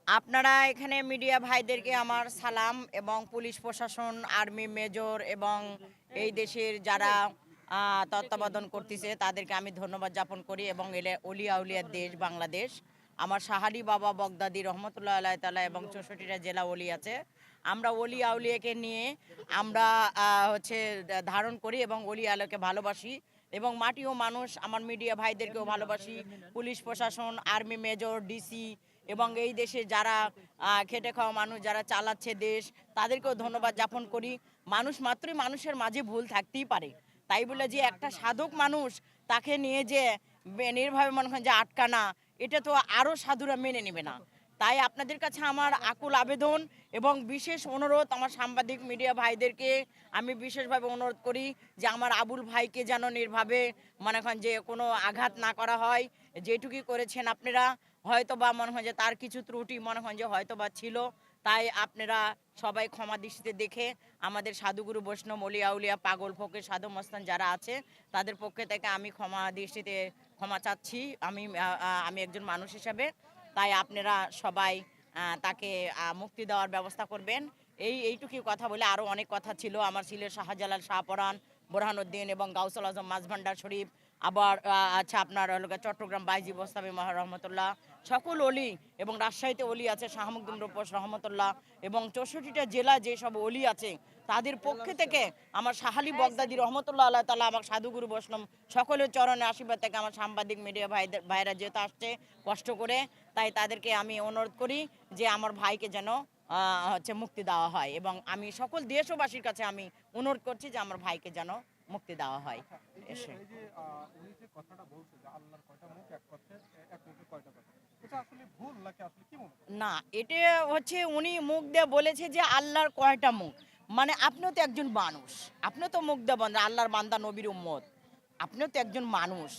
আপনারা এখানে মিডিয়া ভাইদেরকে আমার সালাম এবং পুলিশ প্রশাসন, আর্মি মেজর এবং এই দেশের যারা তত্ত্বাবধান করতেছে তাদেরকে আমি ধন্যবাদ জ্ঞাপন করি। এবং অলিয়া উলিয়ার দেশ বাংলাদেশ। আমার সাহালি বাবা বগদাদি রহমতুল্লাহ আল্লাহ তাআলা এবং 64টা জেলা ওলি আছে। আমরা অলি আউলিয়াকে নিয়ে আমরা হচ্ছে ধারণ করি এবং অলি আউলিয়াকে ভালোবাসি এবং মাটি ও মানুষ আমার মিডিয়া ভাইদেরকেও ভালোবাসি। পুলিশ প্রশাসন, আর্মি মেজর, ডিসি এবং এই দেশে যারা খেটে খাওয়া মানুষ যারা চালাচ্ছে দেশ তাদেরকেও ধন্যবাদ জ্ঞাপন করি। মানুষ মাত্রই মানুষের মাঝে ভুল থাকতেই পারে, তাই বলে যে একটা সাধক মানুষ তাকে নিয়ে যে নির্ভাবে মনে হয় যে আটকানা, এটা তো আরও সাধুরা মেনে নেবে না। তাই আপনাদের কাছে আমার আকুল আবেদন এবং বিশেষ অনুরোধ, আমার সাংবাদিক মিডিয়া ভাইদেরকে আমি বিশেষভাবে অনুরোধ করি যে আমার আবুল ভাইকে যেন নির্ভাবে মনে করেন যে কোনো আঘাত না করা হয়। যেটুকুই করেছেন আপনারা হয়তো বা মনে হয় যে তার কিছু ত্রুটি মনে হয় যে হয়তো বা ছিল, তাই আপনারা সবাই ক্ষমা দৃষ্টিতে দেখে আমাদের সাধুগুরু বৈষ্ণব অলিয়া উলিয়া পাগল ফকির সাধু মস্তান যারা আছে তাদের পক্ষে থেকে আমি ক্ষমা দৃষ্টিতে ক্ষমা চাচ্ছি আমি একজন মানুষ হিসাবে। তাই আপনারা সবাই তাকে মুক্তি দেওয়ার ব্যবস্থা করবেন। এইটুকুই কথা বলে আরও অনেক কথা ছিল। আমার ছিল শাহজালাল, শাহপরান, বোরহানুদ্দিন এবং গাউসুল আজম মাঝভান্ডার শরীফ, আবার আচ্ছা আপনার চট্টগ্রাম বাইজি বস্তাবি রহমতুল্লাহ, সকল অলি এবং রাজশাহীতে অলি আছে শাহমুকদুম রূপস রহমতুল্লাহ এবং 64টা জেলা যেসব অলি আছে তাদের পক্ষে থেকে আমার সাহালি বগদাদি রহমতুল্লাহ আল্লাহ তাআলা আমার সাধুগুরু বৈষ্ণব সকলের চরণে আশীর্বাদ থেকে আমার সাংবাদিক মিডিয়া ভাইরা যেহেতু আসছে কষ্ট করে, তাই তাদেরকে আমি অনুরোধ করি যে আমার ভাইকে যেন হচ্ছে মুক্তি দেওয়া হয় এবং আমি সকল দেশবাসীর কাছে আমি অনুরোধ করছি যে আমার ভাইকে যেন মুক্তি দেওয়া হয়। না, এটা হচ্ছে উনি মুখ দিয়ে বলেছে যে আল্লাহর কয়টা মুখ, মানে আপনিও তো একজন মানুষ, আপনিও তো মুখ দিয়ে বলেন আল্লাহর বান্দা নবীর উম্মত, আপনিও তো একজন মানুষ।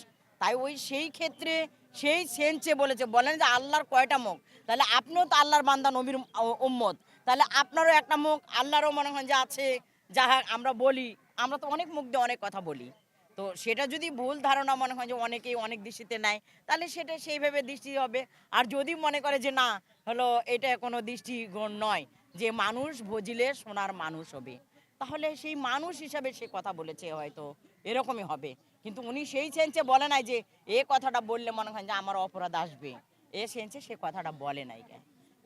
তাই সেই ক্ষেত্রে সেই সেন্সে বলেন যে আল্লাহর কয়টা মুখ, তাহলে আপনিও তো আল্লাহর বান্দা নবীর উম্মত, তাহলে আপনারও একটা মুখ আল্লাহরও মনে হয় যে আছে। যাহা আমরা বলি, আমরা তো অনেক মুখ দিয়ে অনেক কথা বলি, তো সেটা যদি ভুল ধারণা মনে হয় যে অনেকেই অনেক দৃষ্টিতে নেয় তাহলে সেটা সেইভাবে দৃষ্টি হবে। আর যদি মনে করে যে না হলো এটা কোনো দৃষ্টিকোণ নয়, যে মানুষ বুঝিলে সোনার মানুষ হবে, তাহলে সেই মানুষ হিসাবে সে কথা বলেছে হয়তো এরকমই হবে। কিন্তু উনি সেই সেন্সে বলে নাই যে এ কথাটা বললে মনে হয় যে আমার অপরাধ আসবে, এ সেন্সে সে কথাটা বলে নাই।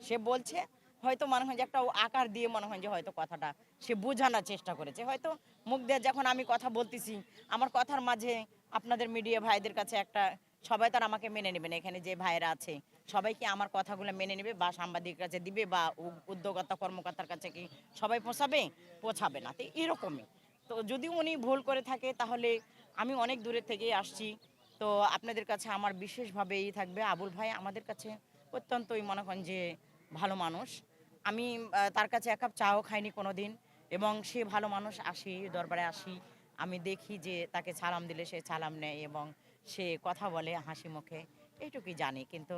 সে বলছে হয়তো মনে হয় যে একটা আকার দিয়ে মনে হয় যে হয়তো কথাটা সে বোঝানোর চেষ্টা করেছে। হয়তো মুখ দিয়ে যখন আমি কথা বলতেছি আমার কথার মাঝে আপনাদের মিডিয়া ভাইদের কাছে একটা, সবাই তার আমাকে মেনে নেবে না, এখানে যে ভাইরা আছে সবাই কি আমার কথাগুলো মেনে নেবে বা সাংবাদিকের কাছে দিবে বা উদ্যোক্তা কর্মকর্তার কাছে কি সবাই পৌঁছাবে না, তো এরকমই। তো যদি উনি ভুল করে থাকে তাহলে আমি অনেক দূরের থেকে আসছি, তো আপনাদের কাছে আমার বিশেষভাবে থাকবে আবুল ভাই আমাদের কাছে অত্যন্তই মনে করেন যে ভালো মানুষ। আমি তার কাছে এক কাপ চাও খাইনি কোনো দিন, এবং সে ভালো মানুষ। আসি দরবারে আসি, আমি দেখি যে তাকে সালাম দিলে সে সালাম নেয় এবং সে কথা বলে হাসি মুখে, এইটুকুই জানি। কিন্তু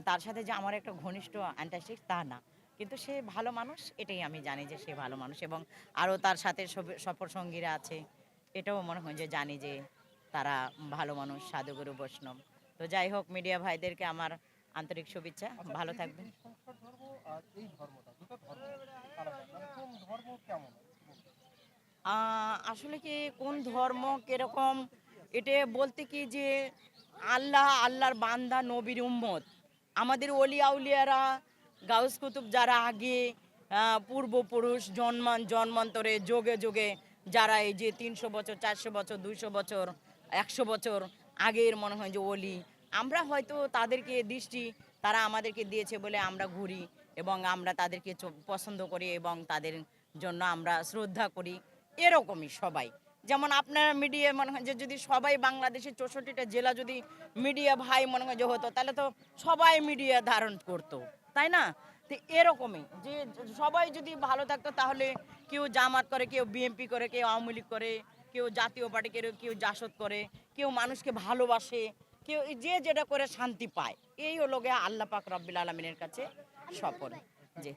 তার সাথে যে আমার একটা ঘনিষ্ঠ অ্যান্টাসিক তা না, কিন্তু সে ভালো মানুষ এটাই আমি জানি যে সে ভালো মানুষ। এবং আরও তার সাথে সফর সঙ্গীরা আছে, এটাও মনে হয় যে জানি যে তারা ভালো মানুষ, সাধুগুরু বৈষ্ণব। তো যাই হোক, মিডিয়া ভাইদেরকে আমার আন্তরিক শুভেচ্ছা, ভালো থাকবেন। আসলে কি কোন ধর্ম কিরকম এটা বলতে কি যে আল্লাহর বান্দা নবীর উম্মত, আমাদের অলি আউলিয়ারা গাউস কুতুব যারা আগে পূর্বপুরুষ জন্মান্তরে যোগে যোগে যারা এই যে 300 বছর 400 বছর 200 বছর 100 বছর আগের মনে হয় যে অলি, আমরা হয়তো তাদেরকে দৃষ্টি তারা আমাদেরকে দিয়েছে বলে আমরা ঘুরি এবং আমরা তাদেরকে পছন্দ করি এবং তাদের জন্য আমরা শ্রদ্ধা করি, এরকমই সবাই। যেমন আপনার মিডিয়া মনে হয় যে যদি সবাই বাংলাদেশের 64টা জেলা যদি মিডিয়া ভাই মনে হয় যে হতো তাহলে তো সবাই মিডিয়া ধারণ করতো, তাই না? তো এরকমই যে সবাই যদি ভালো থাকতো তাহলে কেউ জামাত করে, কেউ বিএনপি করে, কেউ আওয়ামী লীগ করে, কেউ জাতীয় পার্টি করে, কেউ জাসদ করে, কেউ মানুষকে ভালোবাসে, কেউ যে যেটা করে শান্তি পায়। এই হলো গিয়ে আল্লাহ পাক রব্বিল আলামিনের কাছে সফল। জি।